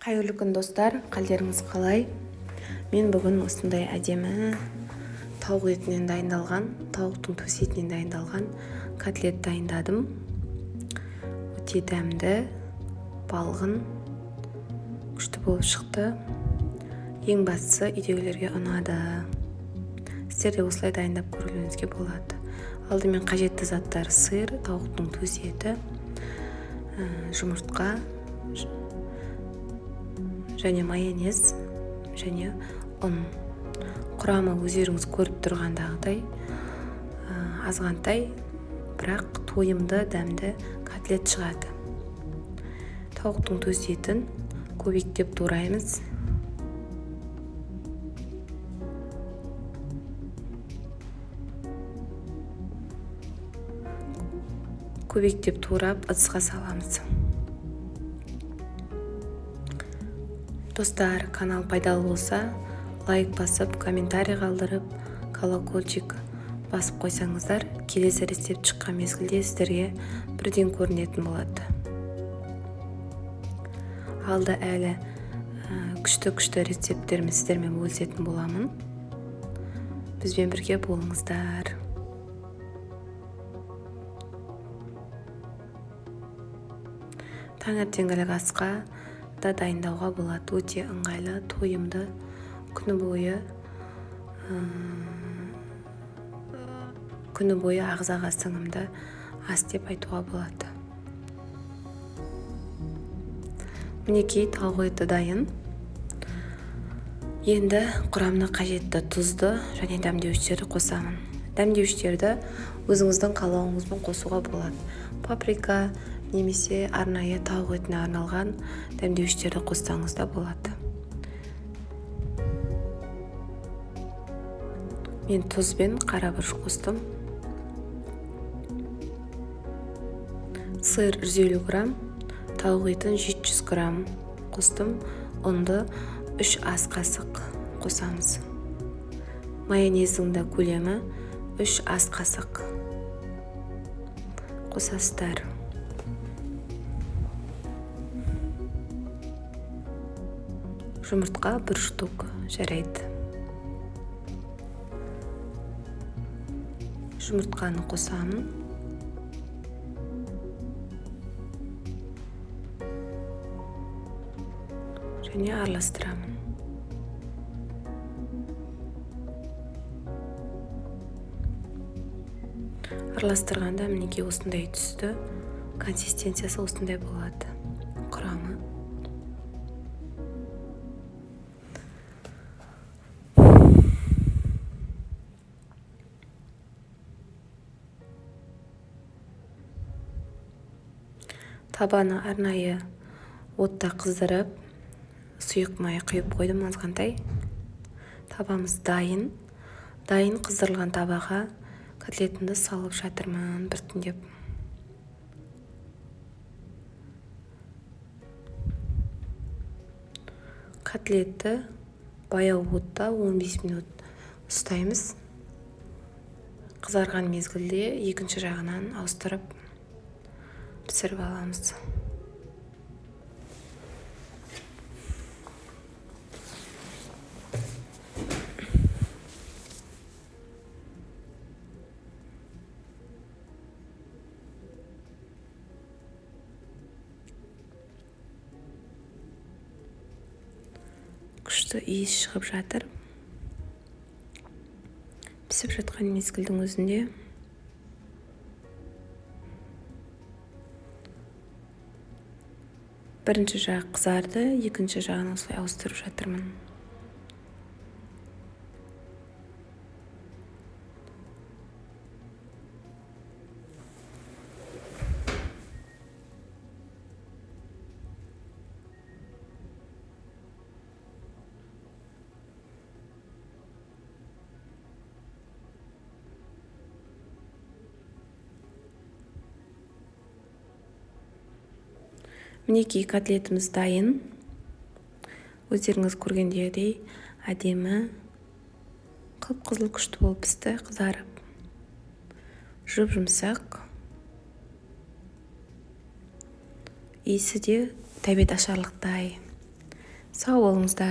Қайырлы күн достар, қалдеріңіз қалай? Мен бүгін осындай әдемі тауық етінен дайындалған, тауықтың төс етінен дайындалған котлет дайындадым. Өте дәмді, балғын, күшті болып шықты. Ең бастысы үйдегілерге ұнады. Сіздер де осылай дайындап көруіңізге болады. Алдымен қажетті заттар: сыр, тауықтың төс еті, жұмыртқа және майонез және ұн. Құрамы өздеріңіз көріп тұрғандағыдай азғантай, бірақ тойымды, дәмді котлет шығады. Тауықтың төс етін көбіктеп тураймыз. Көбіктеп турап ыдысқа саламыз. Достар, канал пайдалы болса, лайк басып, комментарий қалдырып, колокольчик басып қойсаңыздар, келесі рецепт шыққан мезгілде сіздерге бірден көрінетін болады. Алда әлі күшті рецепттерімді сіздермен бөлісетін боламын. Бізбен бірге болыңыздар. Таңертеңгілік асқа да дайындауға болады. Өте ыңғайлы, тойымды, күні бойы ағзаға сіңімді ас деп айтуға болады. Мінекей, тауық еті дайын. Енді құрамына қажетті тұзды және дәмдеуіштерді қосамын. Дәмдеуіштерді өзіңіздің қалауыңызбен қосуға болады. Паприка немесе арнайы тауық етіне арналған дәмдеуіштерді қоссаңыз да болады. Мен тұз бен қара бұрыш қостым. Сыр 150 грамм, тауық етін 700 грамм қостым. Ұнды 3 ас қасық қосамыз. Майонездің де көлемі 3 ас қасық қосасыздар. Жұмыртқа 1 штук жарайды. Жұмыртқаны қосамын. Және араластырамын. Араластырғанда мінекей осындай түсті. Консистенциясы осындай болады. Құрамы. Табаны арнайы отта қыздырып, сұйық май құйып қойдым азғантай. Табамыз дайын. Дайын қыздырылған табаға котлетімді салып жатырмын біртіндеп. Котлетті баяу отта 15 минут ұстаймыз. Қызарған мезгілде екінші жағынан ауыстырып пісіріп аламыз. Күшті иіс шығып жатыр. Пісіп жатқан мезгілдің өзінде бірінші жағы қызарды, екінші жағын осылай ауыстырып жатырмын. Мінекей, котлетіміз дайын. Өздеріңіз көргендегідей әдемі, қып-қызыл күшті болып пісті, қызарып. Жұп-жұмсақ. Иісі де тәбет ашарлықтай. сау болыңыздар.